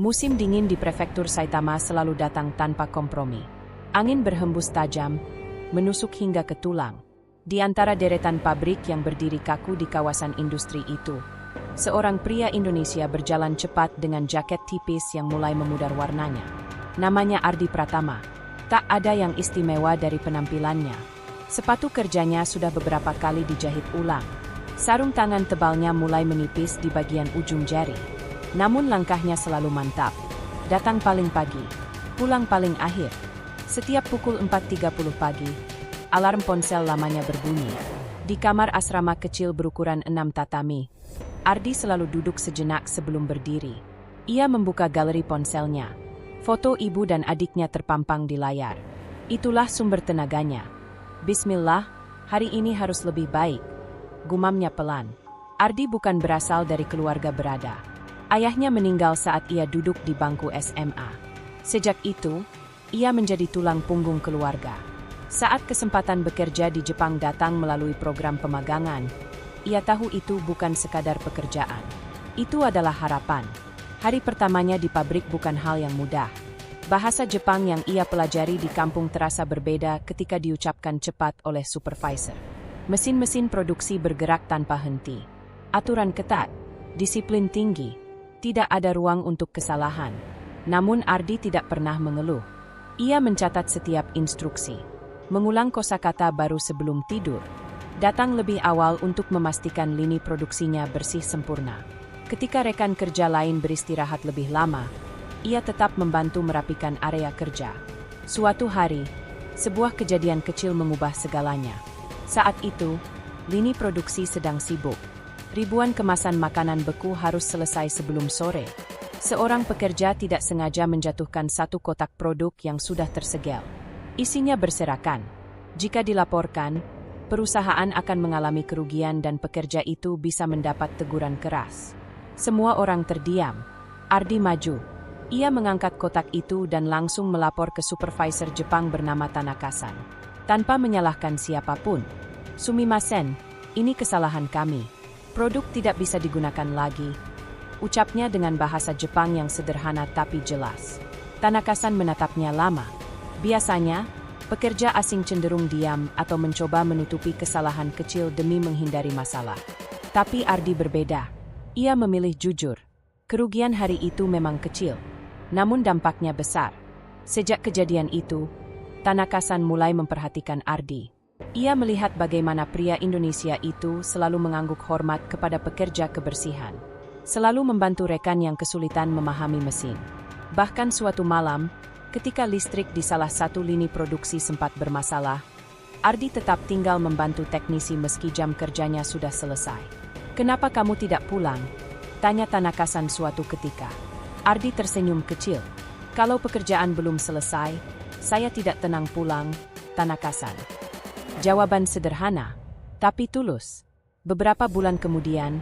Musim dingin di prefektur Saitama selalu datang tanpa kompromi. Angin berhembus tajam, menusuk hingga ke tulang. Di antara deretan pabrik yang berdiri kaku di kawasan industri itu, seorang pria Indonesia berjalan cepat dengan jaket tipis yang mulai memudar warnanya. Namanya Ardi Pratama. Tak ada yang istimewa dari penampilannya. Sepatu kerjanya sudah beberapa kali dijahit ulang. Sarung tangan tebalnya mulai menipis di bagian ujung jari. Namun langkahnya selalu mantap. Datang paling pagi, pulang paling akhir. Setiap pukul 4.30 pagi, alarm ponsel lamanya berbunyi. Di kamar asrama kecil berukuran 6 tatami, Ardi selalu duduk sejenak sebelum berdiri. Ia membuka galeri ponselnya. Foto ibu dan adiknya terpampang di layar. Itulah sumber tenaganya. Bismillah, hari ini harus lebih baik. Gumamnya pelan. Ardi bukan berasal dari keluarga berada. Ayahnya meninggal saat ia duduk di bangku SMA. Sejak itu, ia menjadi tulang punggung keluarga. Saat kesempatan bekerja di Jepang datang melalui program pemagangan, ia tahu itu bukan sekadar pekerjaan. Itu adalah harapan. Hari pertamanya di pabrik bukan hal yang mudah. Bahasa Jepang yang ia pelajari di kampung terasa berbeda ketika diucapkan cepat oleh supervisor. Mesin-mesin produksi bergerak tanpa henti. Aturan ketat, disiplin tinggi. Tidak ada ruang untuk kesalahan. Namun Ardi tidak pernah mengeluh. Ia mencatat setiap instruksi. Mengulang kosakata baru sebelum tidur. Datang lebih awal untuk memastikan lini produksinya bersih sempurna. Ketika rekan kerja lain beristirahat lebih lama, ia tetap membantu merapikan area kerja. Suatu hari, sebuah kejadian kecil mengubah segalanya. Saat itu, lini produksi sedang sibuk. Ribuan kemasan makanan beku harus selesai sebelum sore. Seorang pekerja tidak sengaja menjatuhkan satu kotak produk yang sudah tersegel. Isinya berserakan. Jika dilaporkan, perusahaan akan mengalami kerugian dan pekerja itu bisa mendapat teguran keras. Semua orang terdiam. Ardi maju. Ia mengangkat kotak itu dan langsung melapor ke supervisor Jepang bernama Tanaka-san. Tanpa menyalahkan siapapun. Sumimasen, ini kesalahan kami. Produk tidak bisa digunakan lagi. Ucapnya dengan bahasa Jepang yang sederhana tapi jelas. Tanaka-san menatapnya lama. Biasanya, pekerja asing cenderung diam atau mencoba menutupi kesalahan kecil demi menghindari masalah. Tapi Ardi berbeda. Ia memilih jujur. Kerugian hari itu memang kecil, namun dampaknya besar. Sejak kejadian itu, Tanaka-san mulai memperhatikan Ardi. Ia melihat bagaimana pria Indonesia itu selalu mengangguk hormat kepada pekerja kebersihan. Selalu membantu rekan yang kesulitan memahami mesin. Bahkan suatu malam, ketika listrik di salah satu lini produksi sempat bermasalah, Ardi tetap tinggal membantu teknisi meski jam kerjanya sudah selesai. "Kenapa kamu tidak pulang?" tanya Tanaka-san suatu ketika. Ardi tersenyum kecil. "Kalau pekerjaan belum selesai, saya tidak tenang pulang, Tanaka-san." Jawaban sederhana, tapi tulus. Beberapa bulan kemudian,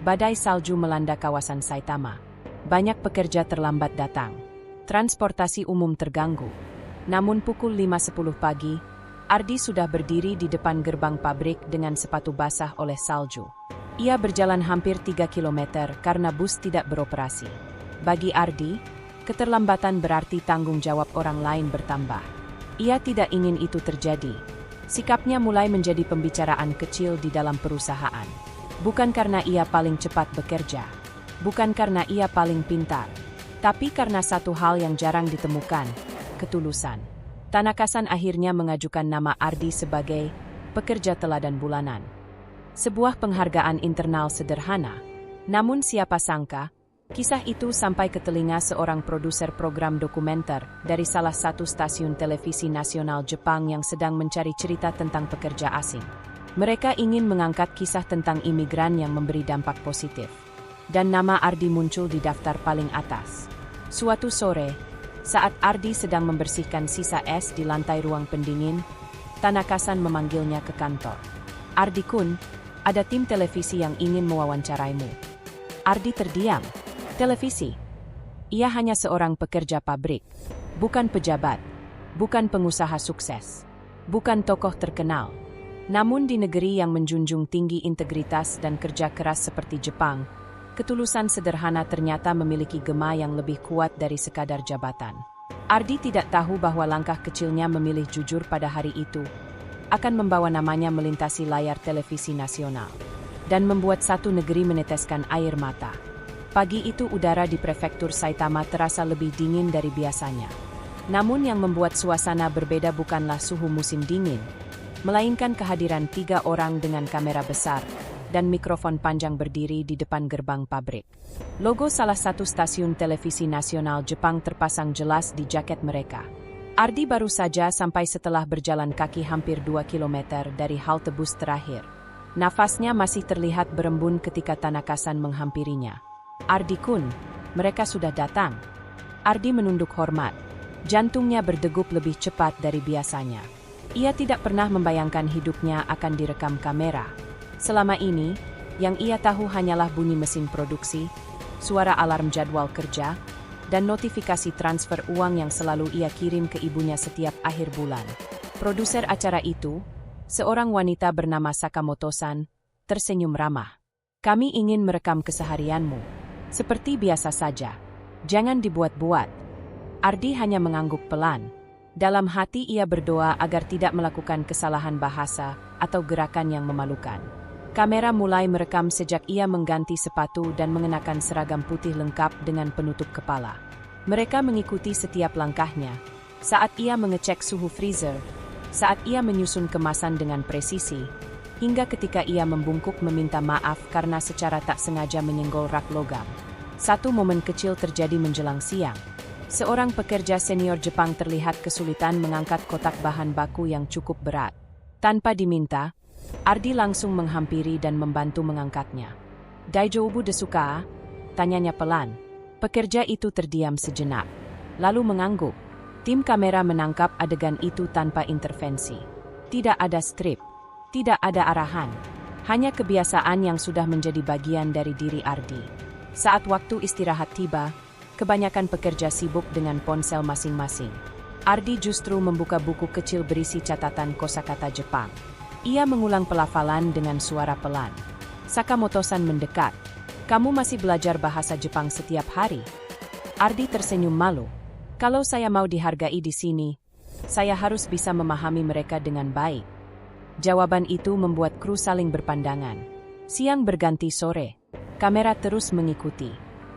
badai salju melanda kawasan Saitama. Banyak pekerja terlambat datang. Transportasi umum terganggu. Namun pukul 5.10 pagi, Ardi sudah berdiri di depan gerbang pabrik dengan sepatu basah oleh salju. Ia berjalan hampir 3 km karena bus tidak beroperasi. Bagi Ardi, keterlambatan berarti tanggung jawab orang lain bertambah. Ia tidak ingin itu terjadi. Sikapnya mulai menjadi pembicaraan kecil di dalam perusahaan. Bukan karena ia paling cepat bekerja, bukan karena ia paling pintar, tapi karena satu hal yang jarang ditemukan, ketulusan. Tanaka-san akhirnya mengajukan nama Ardi sebagai pekerja teladan bulanan. Sebuah penghargaan internal sederhana, namun siapa sangka, kisah itu sampai ke telinga seorang produser program dokumenter dari salah satu stasiun televisi nasional Jepang yang sedang mencari cerita tentang pekerja asing. Mereka ingin mengangkat kisah tentang imigran yang memberi dampak positif. Dan nama Ardi muncul di daftar paling atas. Suatu sore, saat Ardi sedang membersihkan sisa es di lantai ruang pendingin, Tanaka-san memanggilnya ke kantor. "Ardi-kun, ada tim televisi yang ingin mewawancaraimu." Ardi terdiam. Televisi. Ia hanya seorang pekerja pabrik, bukan pejabat, bukan pengusaha sukses, bukan tokoh terkenal. Namun di negeri yang menjunjung tinggi integritas dan kerja keras seperti Jepang, Ketulusan sederhana ternyata memiliki gema yang lebih kuat dari sekadar jabatan. Ardi tidak tahu bahwa langkah kecilnya memilih jujur pada hari itu akan membawa namanya melintasi layar televisi nasional dan membuat satu negeri meneteskan air mata. Pagi itu udara di prefektur Saitama terasa lebih dingin dari biasanya. Namun yang membuat suasana berbeda bukanlah suhu musim dingin, melainkan kehadiran 3 orang dengan kamera besar dan mikrofon panjang berdiri di depan gerbang pabrik. Logo salah satu stasiun televisi nasional Jepang terpasang jelas di jaket mereka. Ardi baru saja sampai setelah berjalan kaki hampir 2 km dari halte bus terakhir. Nafasnya masih terlihat berembun ketika Tanaka-san menghampirinya. "Ardi-kun, mereka sudah datang." Ardi menunduk hormat. Jantungnya berdegup lebih cepat dari biasanya. Ia tidak pernah membayangkan hidupnya akan direkam kamera. Selama ini, yang ia tahu hanyalah bunyi mesin produksi, suara alarm jadwal kerja, dan notifikasi transfer uang yang selalu ia kirim ke ibunya setiap akhir bulan. Produser acara itu, seorang wanita bernama Sakamoto-san, tersenyum ramah. "Kami ingin merekam keseharianmu. Seperti biasa saja. Jangan dibuat-buat." Ardi hanya mengangguk pelan. Dalam hati ia berdoa agar tidak melakukan kesalahan bahasa atau gerakan yang memalukan. Kamera mulai merekam sejak ia mengganti sepatu dan mengenakan seragam putih lengkap dengan penutup kepala. Mereka mengikuti setiap langkahnya. Saat ia mengecek suhu freezer, saat ia menyusun kemasan dengan presisi, hingga ketika ia membungkuk meminta maaf karena secara tak sengaja menyenggol rak logam. Satu momen kecil terjadi menjelang siang. Seorang pekerja senior Jepang terlihat kesulitan mengangkat kotak bahan baku yang cukup berat. Tanpa diminta, Ardi langsung menghampiri dan membantu mengangkatnya. "Daijoubu desu ka?" tanyanya pelan. Pekerja itu terdiam sejenak, lalu mengangguk. Tim kamera menangkap adegan itu tanpa intervensi. Tidak ada skrip, tidak ada arahan, hanya kebiasaan yang sudah menjadi bagian dari diri Ardi. Saat waktu istirahat tiba, kebanyakan pekerja sibuk dengan ponsel masing-masing. Ardi justru membuka buku kecil berisi catatan kosakata Jepang. Ia mengulang pelafalan dengan suara pelan. Sakamoto-san mendekat. "Kamu masih belajar bahasa Jepang setiap hari?" Ardi tersenyum malu. "Kalau saya mau dihargai di sini, saya harus bisa memahami mereka dengan baik." Jawaban itu membuat kru saling berpandangan. Siang berganti sore. Kamera terus mengikuti.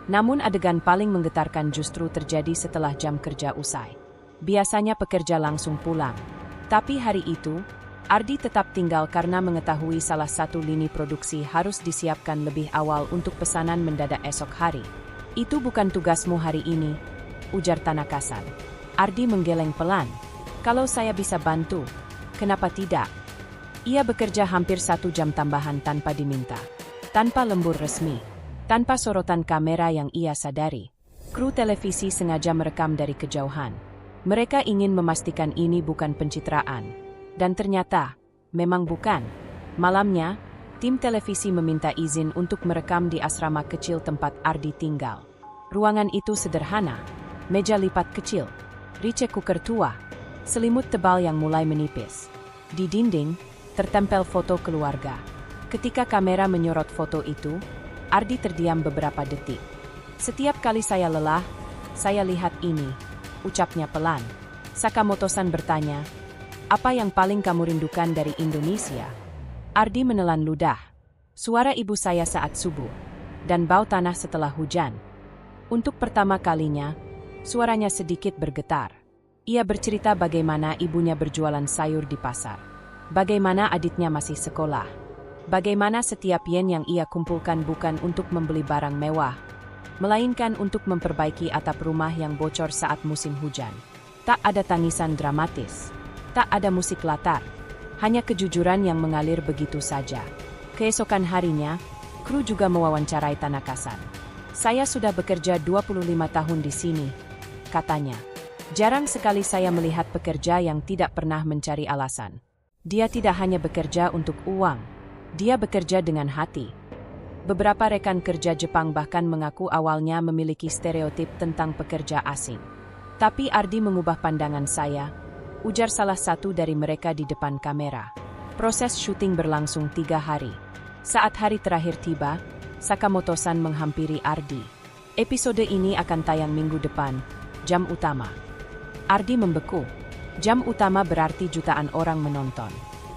Namun adegan paling menggetarkan justru terjadi setelah jam kerja usai. Biasanya pekerja langsung pulang. Tapi hari itu, Ardi tetap tinggal karena mengetahui salah satu lini produksi harus disiapkan lebih awal untuk pesanan mendadak esok hari. "Itu bukan tugasmu hari ini," ujar Tanaka-san. Ardi menggeleng pelan. "Kalau saya bisa bantu, kenapa tidak?" Ia bekerja hampir 1 jam tambahan tanpa diminta, tanpa lembur resmi, tanpa sorotan kamera yang ia sadari. Kru televisi sengaja merekam dari kejauhan. Mereka ingin memastikan ini bukan pencitraan. Dan ternyata, memang bukan. Malamnya, tim televisi meminta izin untuk merekam di asrama kecil tempat Ardi tinggal. Ruangan itu sederhana, meja lipat kecil, rice cooker tua, selimut tebal yang mulai menipis. Di dinding, tertempel foto keluarga. Ketika kamera menyorot foto itu, Ardi terdiam beberapa detik. "Setiap kali saya lelah, saya lihat ini," ucapnya pelan. Sakamoto-san bertanya, "Apa yang paling kamu rindukan dari Indonesia?" Ardi menelan ludah. "Suara ibu saya saat subuh, dan bau tanah setelah hujan." Untuk pertama kalinya, suaranya sedikit bergetar. Ia bercerita bagaimana ibunya berjualan sayur di pasar. Bagaimana adiknya masih sekolah. Bagaimana setiap yen yang ia kumpulkan bukan untuk membeli barang mewah, melainkan untuk memperbaiki atap rumah yang bocor saat musim hujan. Tak ada tangisan dramatis. Tak ada musik latar, hanya kejujuran yang mengalir begitu saja. Keesokan harinya, kru juga mewawancarai Tanaka-san. "Saya sudah bekerja 25 tahun di sini," katanya. "Jarang sekali saya melihat pekerja yang tidak pernah mencari alasan. Dia tidak hanya bekerja untuk uang, dia bekerja dengan hati." Beberapa rekan kerja Jepang bahkan mengaku awalnya memiliki stereotip tentang pekerja asing. "Tapi Ardi mengubah pandangan saya," ujar salah satu dari mereka di depan kamera. Proses syuting berlangsung 3 hari. Saat hari terakhir tiba, Sakamoto-san menghampiri Ardi. Episode ini akan tayang minggu depan, jam utama. Ardi membeku. Jam utama berarti jutaan orang menonton.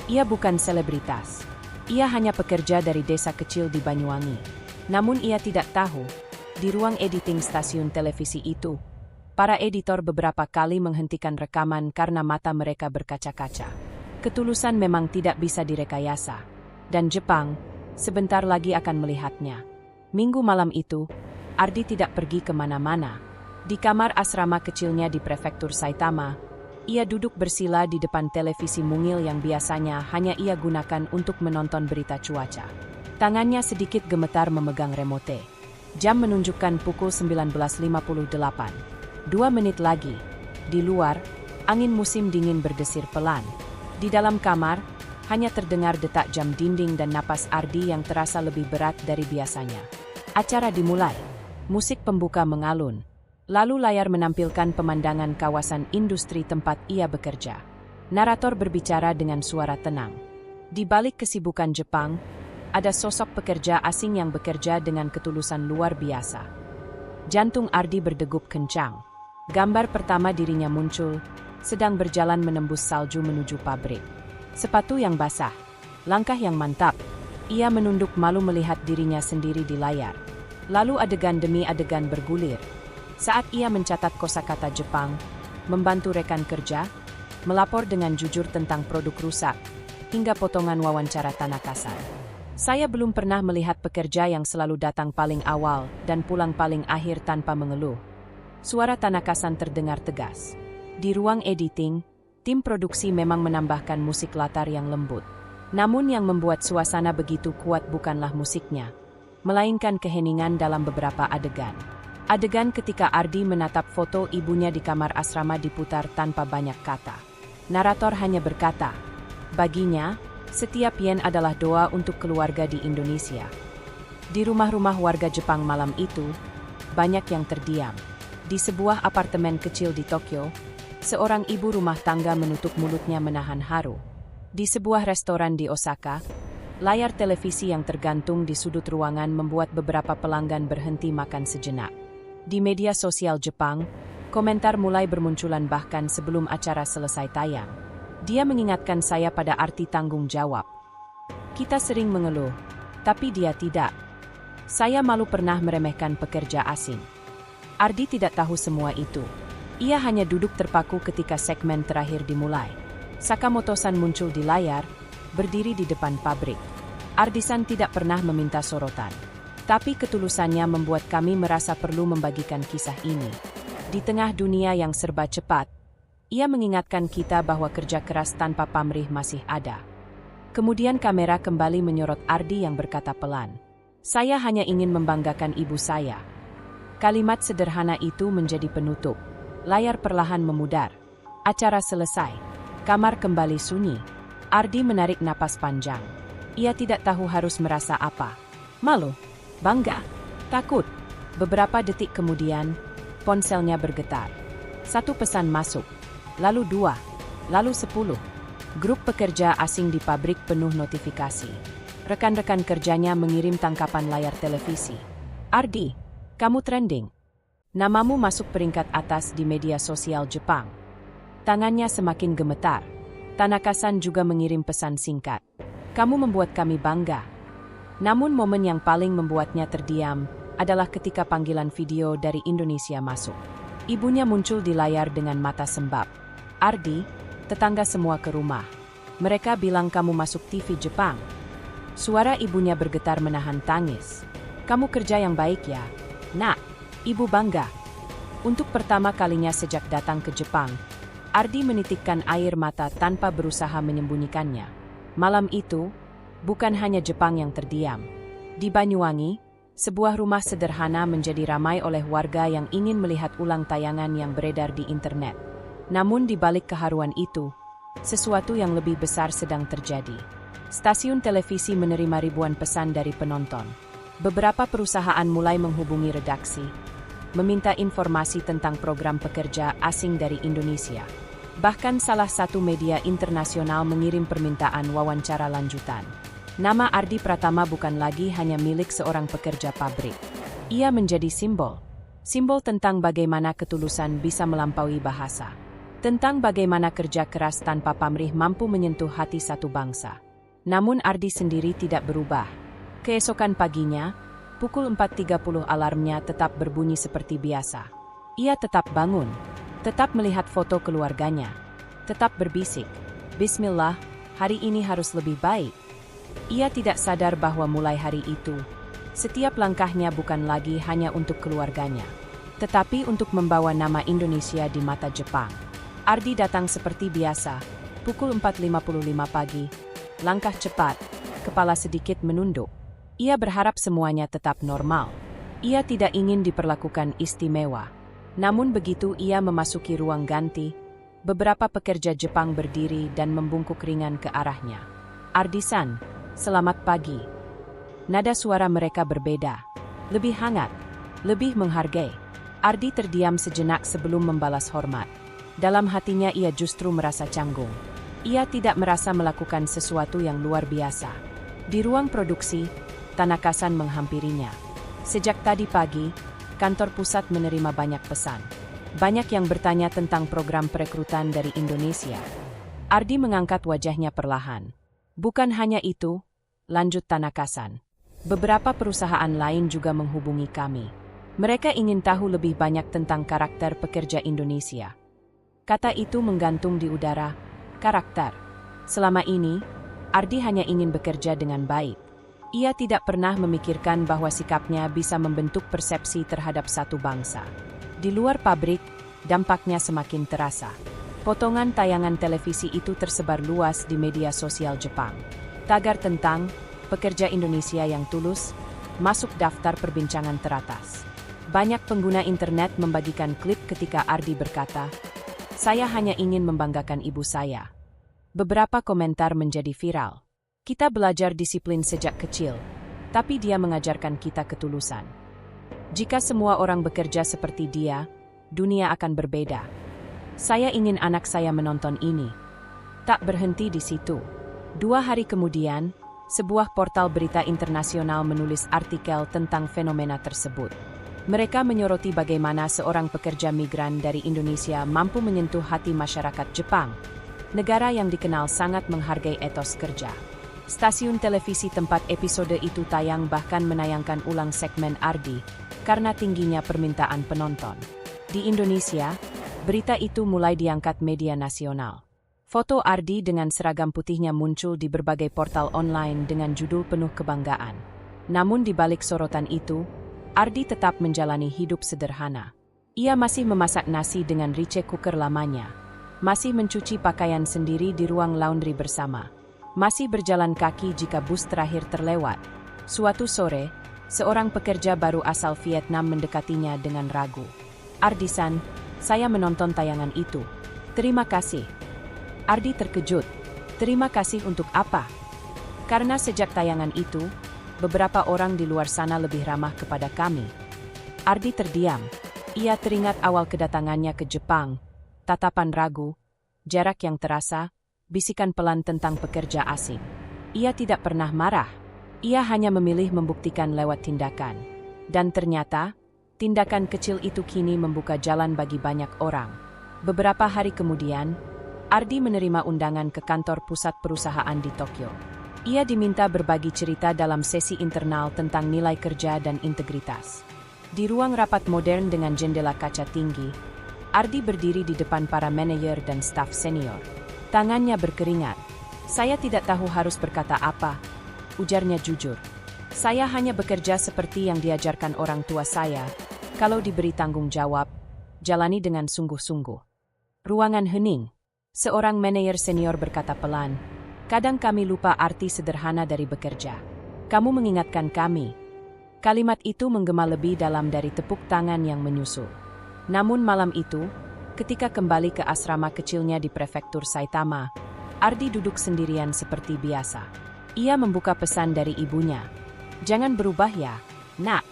Ia bukan selebritas. Ia hanya pekerja dari desa kecil di Banyuwangi. Namun ia tidak tahu, di ruang editing stasiun televisi itu, para editor beberapa kali menghentikan rekaman karena mata mereka berkaca-kaca. Ketulusan memang tidak bisa direkayasa. Dan Jepang sebentar lagi akan melihatnya. Minggu malam itu, Ardi tidak pergi kemana-mana. Di kamar asrama kecilnya di prefektur Saitama, ia duduk bersila di depan televisi mungil yang biasanya hanya ia gunakan untuk menonton berita cuaca. Tangannya sedikit gemetar memegang remote. Jam menunjukkan pukul 19.58. 2 menit lagi. Di luar, angin musim dingin berdesir pelan. Di dalam kamar, hanya terdengar detak jam dinding dan napas Ardi yang terasa lebih berat dari biasanya. Acara dimulai. Musik pembuka mengalun. Lalu layar menampilkan pemandangan kawasan industri tempat ia bekerja. Narator berbicara dengan suara tenang. Di balik kesibukan Jepang, ada sosok pekerja asing yang bekerja dengan ketulusan luar biasa. Jantung Ardi berdegup kencang. Gambar pertama dirinya muncul, sedang berjalan menembus salju menuju pabrik. Sepatu yang basah, langkah yang mantap. Ia menunduk malu melihat dirinya sendiri di layar. Lalu adegan demi adegan bergulir. Saat ia mencatat kosakata Jepang, membantu rekan kerja, melapor dengan jujur tentang produk rusak, hingga potongan wawancara Tanaka-san. Saya belum pernah melihat pekerja yang selalu datang paling awal dan pulang paling akhir tanpa mengeluh. Suara Tanaka-san terdengar tegas. Di ruang editing, tim produksi memang menambahkan musik latar yang lembut. Namun yang membuat suasana begitu kuat bukanlah musiknya, melainkan keheningan dalam beberapa adegan. Adegan ketika Ardi menatap foto ibunya di kamar asrama diputar tanpa banyak kata. Narator hanya berkata, baginya, setiap yen adalah doa untuk keluarga di Indonesia. Di rumah-rumah warga Jepang malam itu, banyak yang terdiam. Di sebuah apartemen kecil di Tokyo, seorang ibu rumah tangga menutup mulutnya menahan haru. Di sebuah restoran di Osaka, layar televisi yang tergantung di sudut ruangan membuat beberapa pelanggan berhenti makan sejenak. Di media sosial Jepang, komentar mulai bermunculan bahkan sebelum acara selesai tayang. Dia mengingatkan saya pada arti tanggung jawab. Kita sering mengeluh, tapi dia tidak. Saya malu pernah meremehkan pekerja asing. Ardi tidak tahu semua itu. Ia hanya duduk terpaku ketika segmen terakhir dimulai. Sakamoto-san muncul di layar, berdiri di depan pabrik. Ardi-san tidak pernah meminta sorotan. Tapi ketulusannya membuat kami merasa perlu membagikan kisah ini. Di tengah dunia yang serba cepat, ia mengingatkan kita bahwa kerja keras tanpa pamrih masih ada. Kemudian kamera kembali menyorot Ardi yang berkata pelan, "Saya hanya ingin membanggakan ibu saya." Kalimat sederhana itu menjadi penutup. Layar perlahan memudar. Acara selesai. Kamar kembali sunyi. Ardi menarik napas panjang. Ia tidak tahu harus merasa apa. Malu? Bangga? Takut? Beberapa detik kemudian, ponselnya bergetar. 1 pesan masuk. Lalu 2. Lalu 10. Grup pekerja asing di pabrik penuh notifikasi. Rekan-rekan kerjanya mengirim tangkapan layar televisi. Ardi, kamu trending. Namamu masuk peringkat atas di media sosial Jepang. Tangannya semakin gemetar. Tanaka-san juga mengirim pesan singkat. Kamu membuat kami bangga. Namun momen yang paling membuatnya terdiam adalah ketika panggilan video dari Indonesia masuk. Ibunya muncul di layar dengan mata sembab. Ardi, tetangga semua ke rumah. Mereka bilang kamu masuk TV Jepang. Suara ibunya bergetar menahan tangis. Kamu kerja yang baik ya, Nak. Ibu bangga. Untuk pertama kalinya sejak datang ke Jepang, Ardi menitikkan air mata tanpa berusaha menyembunyikannya. Malam itu, bukan hanya Jepang yang terdiam. Di Banyuwangi, sebuah rumah sederhana menjadi ramai oleh warga yang ingin melihat ulang tayangan yang beredar di internet. Namun di balik keharuan itu, sesuatu yang lebih besar sedang terjadi. Stasiun televisi menerima ribuan pesan dari penonton. Beberapa perusahaan mulai menghubungi redaksi, meminta informasi tentang program pekerja asing dari Indonesia. Bahkan salah satu media internasional mengirim permintaan wawancara lanjutan. Nama Ardi Pratama bukan lagi hanya milik seorang pekerja pabrik. Ia menjadi simbol. Simbol tentang bagaimana ketulusan bisa melampaui bahasa. Tentang bagaimana kerja keras tanpa pamrih mampu menyentuh hati satu bangsa. Namun Ardi sendiri tidak berubah. Keesokan paginya, pukul 4.30 alarmnya tetap berbunyi seperti biasa. Ia tetap bangun, tetap melihat foto keluarganya, tetap berbisik, "Bismillah, hari ini harus lebih baik." Ia tidak sadar bahwa mulai hari itu, setiap langkahnya bukan lagi hanya untuk keluarganya, tetapi untuk membawa nama Indonesia di mata Jepang. Ardi datang seperti biasa, pukul 4.55 pagi, langkah cepat, kepala sedikit menunduk. Ia berharap semuanya tetap normal. Ia tidak ingin diperlakukan istimewa. Namun begitu ia memasuki ruang ganti, beberapa pekerja Jepang berdiri dan membungkuk ringan ke arahnya. "Ardi-san, selamat pagi." Nada suara mereka berbeda. Lebih hangat, lebih menghargai. Ardi terdiam sejenak sebelum membalas hormat. Dalam hatinya ia justru merasa canggung. Ia tidak merasa melakukan sesuatu yang luar biasa. Di ruang produksi, Tanaka-san menghampirinya. Sejak tadi pagi, kantor pusat menerima banyak pesan. Banyak yang bertanya tentang program perekrutan dari Indonesia. Ardi mengangkat wajahnya perlahan. "Bukan hanya itu," lanjut Tanaka-san. "Beberapa perusahaan lain juga menghubungi kami. Mereka ingin tahu lebih banyak tentang karakter pekerja Indonesia." Kata itu menggantung di udara. Karakter. Selama ini, Ardi hanya ingin bekerja dengan baik. Ia tidak pernah memikirkan bahwa sikapnya bisa membentuk persepsi terhadap satu bangsa. Di luar pabrik, dampaknya semakin terasa. Potongan tayangan televisi itu tersebar luas di media sosial Jepang. Tagar tentang pekerja Indonesia yang tulus masuk daftar perbincangan teratas. Banyak pengguna internet membagikan klip ketika Ardi berkata, "Saya hanya ingin membanggakan ibu saya." Beberapa komentar menjadi viral. "Kita belajar disiplin sejak kecil, tapi dia mengajarkan kita ketulusan. Jika semua orang bekerja seperti dia, dunia akan berbeda. Saya ingin anak saya menonton ini." Tak berhenti di situ. 2 hari kemudian, sebuah portal berita internasional menulis artikel tentang fenomena tersebut. Mereka menyoroti bagaimana seorang pekerja migran dari Indonesia mampu menyentuh hati masyarakat Jepang, negara yang dikenal sangat menghargai etos kerja. Stasiun televisi tempat episode itu tayang bahkan menayangkan ulang segmen Ardi karena tingginya permintaan penonton. Di Indonesia, berita itu mulai diangkat media nasional. Foto Ardi dengan seragam putihnya muncul di berbagai portal online dengan judul penuh kebanggaan. Namun di balik sorotan itu, Ardi tetap menjalani hidup sederhana. Ia masih memasak nasi dengan rice cooker lamanya, masih mencuci pakaian sendiri di ruang laundry bersama, masih berjalan kaki jika bus terakhir terlewat. Suatu sore, seorang pekerja baru asal Vietnam mendekatinya dengan ragu. "Ardi-san, saya menonton tayangan itu. Terima kasih." Ardi terkejut. "Terima kasih untuk apa?" "Karena sejak tayangan itu, beberapa orang di luar sana lebih ramah kepada kami." Ardi terdiam. Ia teringat awal kedatangannya ke Jepang, tatapan ragu, jarak yang terasa, bisikan pelan tentang pekerja asing. Ia tidak pernah marah. Ia hanya memilih membuktikan lewat tindakan. Dan ternyata, tindakan kecil itu kini membuka jalan bagi banyak orang. Beberapa hari kemudian, Ardi menerima undangan ke kantor pusat perusahaan di Tokyo. Ia diminta berbagi cerita dalam sesi internal tentang nilai kerja dan integritas. Di ruang rapat modern dengan jendela kaca tinggi, Ardi berdiri di depan para manajer dan staf senior. Tangannya berkeringat. "Saya tidak tahu harus berkata apa," ujarnya jujur. "Saya hanya bekerja seperti yang diajarkan orang tua saya. Kalau diberi tanggung jawab, jalani dengan sungguh-sungguh." Ruangan hening. Seorang manajer senior berkata pelan, "Kadang kami lupa arti sederhana dari bekerja. Kamu mengingatkan kami." Kalimat itu menggema lebih dalam dari tepuk tangan yang menyusul. Namun malam itu, ketika kembali ke asrama kecilnya di prefektur Saitama, Ardi duduk sendirian seperti biasa. Ia membuka pesan dari ibunya. "Jangan berubah ya, Nak."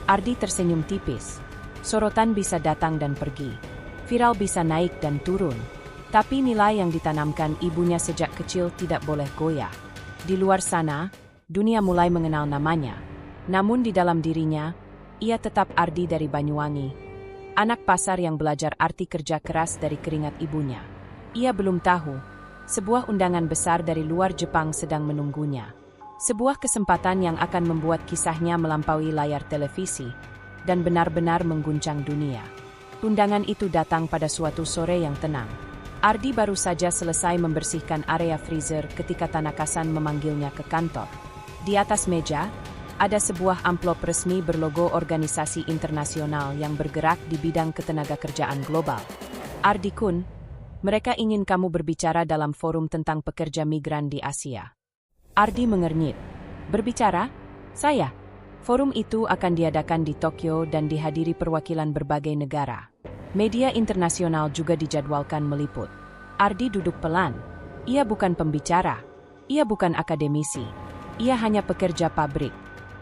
Ardi tersenyum tipis. Sorotan bisa datang dan pergi. Viral bisa naik dan turun. Tapi nilai yang ditanamkan ibunya sejak kecil tidak boleh goyah. Di luar sana, dunia mulai mengenal namanya. Namun di dalam dirinya, ia tetap Ardi dari Banyuwangi. Anak pasar yang belajar arti kerja keras dari keringat ibunya. Ia belum tahu, sebuah undangan besar dari luar Jepang sedang menunggunya. Sebuah kesempatan yang akan membuat kisahnya melampaui layar televisi dan benar-benar mengguncang dunia. Undangan itu datang pada suatu sore yang tenang. Ardi baru saja selesai membersihkan area freezer ketika Tanaka-san memanggilnya ke kantor. Di atas meja, ada sebuah amplop resmi berlogo organisasi internasional yang bergerak di bidang ketenagakerjaan global. Ardi-kun, mereka ingin kamu berbicara dalam forum tentang pekerja migran di Asia. Ardi mengernyit. Berbicara? Saya? Forum itu akan diadakan di Tokyo dan dihadiri perwakilan berbagai negara. Media internasional juga dijadwalkan meliput. Ardi duduk pelan. Ia bukan pembicara. Ia bukan akademisi. Ia hanya pekerja pabrik.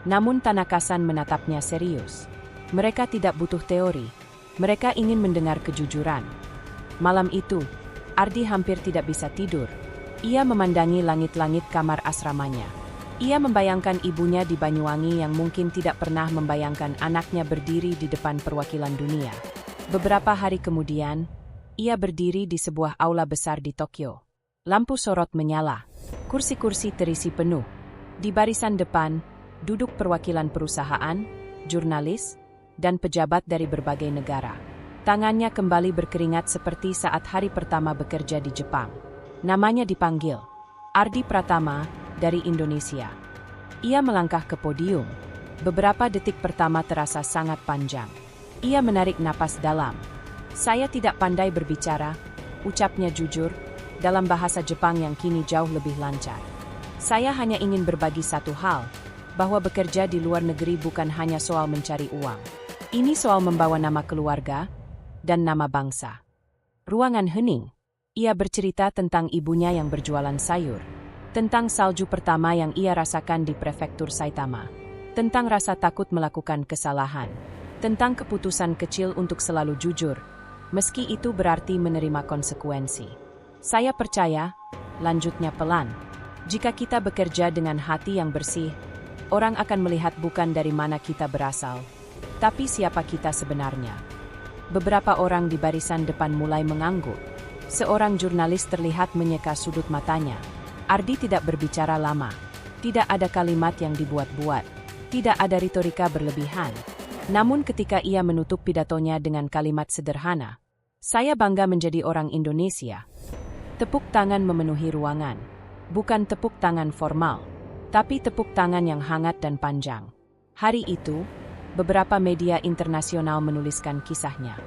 Namun Tanaka-san menatapnya serius. Mereka tidak butuh teori. Mereka ingin mendengar kejujuran. Malam itu, Ardi hampir tidak bisa tidur. Ia memandangi langit-langit kamar asramanya. Ia membayangkan ibunya di Banyuwangi yang mungkin tidak pernah membayangkan anaknya berdiri di depan perwakilan dunia. Beberapa hari kemudian, ia berdiri di sebuah aula besar di Tokyo. Lampu sorot menyala. Kursi-kursi terisi penuh. Di barisan depan, duduk perwakilan perusahaan, jurnalis, dan pejabat dari berbagai negara. Tangannya kembali berkeringat seperti saat hari pertama bekerja di Jepang. Namanya dipanggil, Ardi Pratama, dari Indonesia. Ia melangkah ke podium. Beberapa detik pertama terasa sangat panjang. Ia menarik napas dalam. Saya tidak pandai berbicara, ucapnya jujur, dalam bahasa Jepang yang kini jauh lebih lancar. Saya hanya ingin berbagi satu hal, bahwa bekerja di luar negeri bukan hanya soal mencari uang. Ini soal membawa nama keluarga dan nama bangsa. Ruangan hening. Ia bercerita tentang ibunya yang berjualan sayur, tentang salju pertama yang ia rasakan di prefektur Saitama, tentang rasa takut melakukan kesalahan, tentang keputusan kecil untuk selalu jujur, meski itu berarti menerima konsekuensi. Saya percaya, lanjutnya pelan, jika kita bekerja dengan hati yang bersih, orang akan melihat bukan dari mana kita berasal, tapi siapa kita sebenarnya. Beberapa orang di barisan depan mulai mengangguk. Seorang jurnalis terlihat menyeka sudut matanya. Ardi tidak berbicara lama. Tidak ada kalimat yang dibuat-buat. Tidak ada retorika berlebihan. Namun ketika ia menutup pidatonya dengan kalimat sederhana, "Saya bangga menjadi orang Indonesia." Tepuk tangan memenuhi ruangan. Bukan tepuk tangan formal, tapi tepuk tangan yang hangat dan panjang. Hari itu, beberapa media internasional menuliskan kisahnya.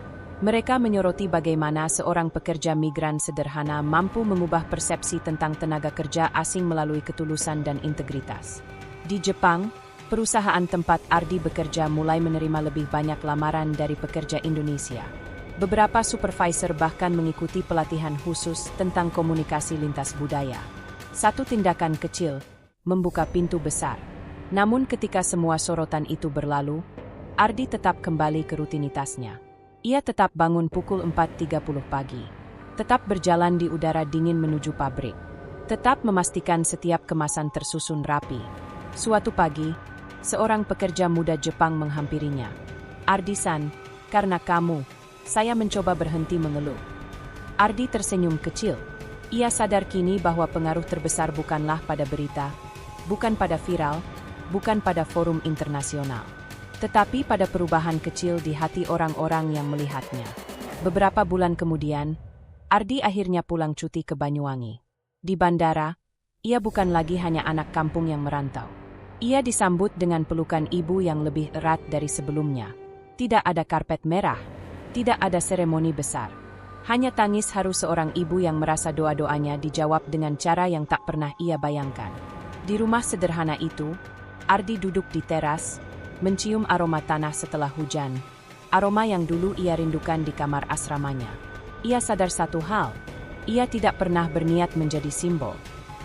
Mereka menyoroti bagaimana seorang pekerja migran sederhana mampu mengubah persepsi tentang tenaga kerja asing melalui ketulusan dan integritas. Di Jepang, perusahaan tempat Ardi bekerja mulai menerima lebih banyak lamaran dari pekerja Indonesia. Beberapa supervisor bahkan mengikuti pelatihan khusus tentang komunikasi lintas budaya. Satu tindakan kecil membuka pintu besar. Namun ketika semua sorotan itu berlalu, Ardi tetap kembali ke rutinitasnya. Ia tetap bangun pukul 4.30 pagi. Tetap berjalan di udara dingin menuju pabrik. Tetap memastikan setiap kemasan tersusun rapi. Suatu pagi, seorang pekerja muda Jepang menghampirinya. "Ardi-san, karena kamu, saya mencoba berhenti mengeluh." Ardi tersenyum kecil. Ia sadar kini bahwa pengaruh terbesar bukanlah pada berita, bukan pada viral, bukan pada forum internasional, tetapi pada perubahan kecil di hati orang-orang yang melihatnya. Beberapa bulan kemudian, Ardi akhirnya pulang cuti ke Banyuwangi. Di bandara, ia bukan lagi hanya anak kampung yang merantau. Ia disambut dengan pelukan ibu yang lebih erat dari sebelumnya. Tidak ada karpet merah, tidak ada seremoni besar. Hanya tangis haru seorang ibu yang merasa doa-doanya dijawab dengan cara yang tak pernah ia bayangkan. Di rumah sederhana itu, Ardi duduk di teras, mencium aroma tanah setelah hujan, aroma yang dulu ia rindukan di kamar asramanya. Ia sadar satu hal, ia tidak pernah berniat menjadi simbol.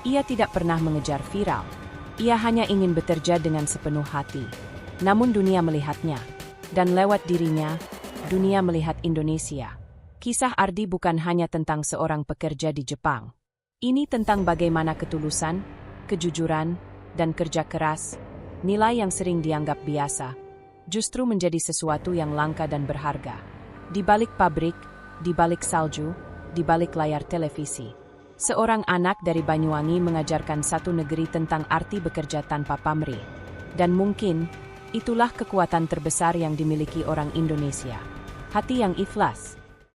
Ia tidak pernah mengejar viral. Ia hanya ingin bekerja dengan sepenuh hati. Namun dunia melihatnya, dan lewat dirinya, dunia melihat Indonesia. Kisah Ardi bukan hanya tentang seorang pekerja di Jepang. Ini tentang bagaimana ketulusan, kejujuran, dan kerja keras, nilai yang sering dianggap biasa, justru menjadi sesuatu yang langka dan berharga. Di balik pabrik, di balik salju, di balik layar televisi, seorang anak dari Banyuwangi mengajarkan satu negeri tentang arti bekerja tanpa pamrih. Dan mungkin, itulah kekuatan terbesar yang dimiliki orang Indonesia. Hati yang ikhlas.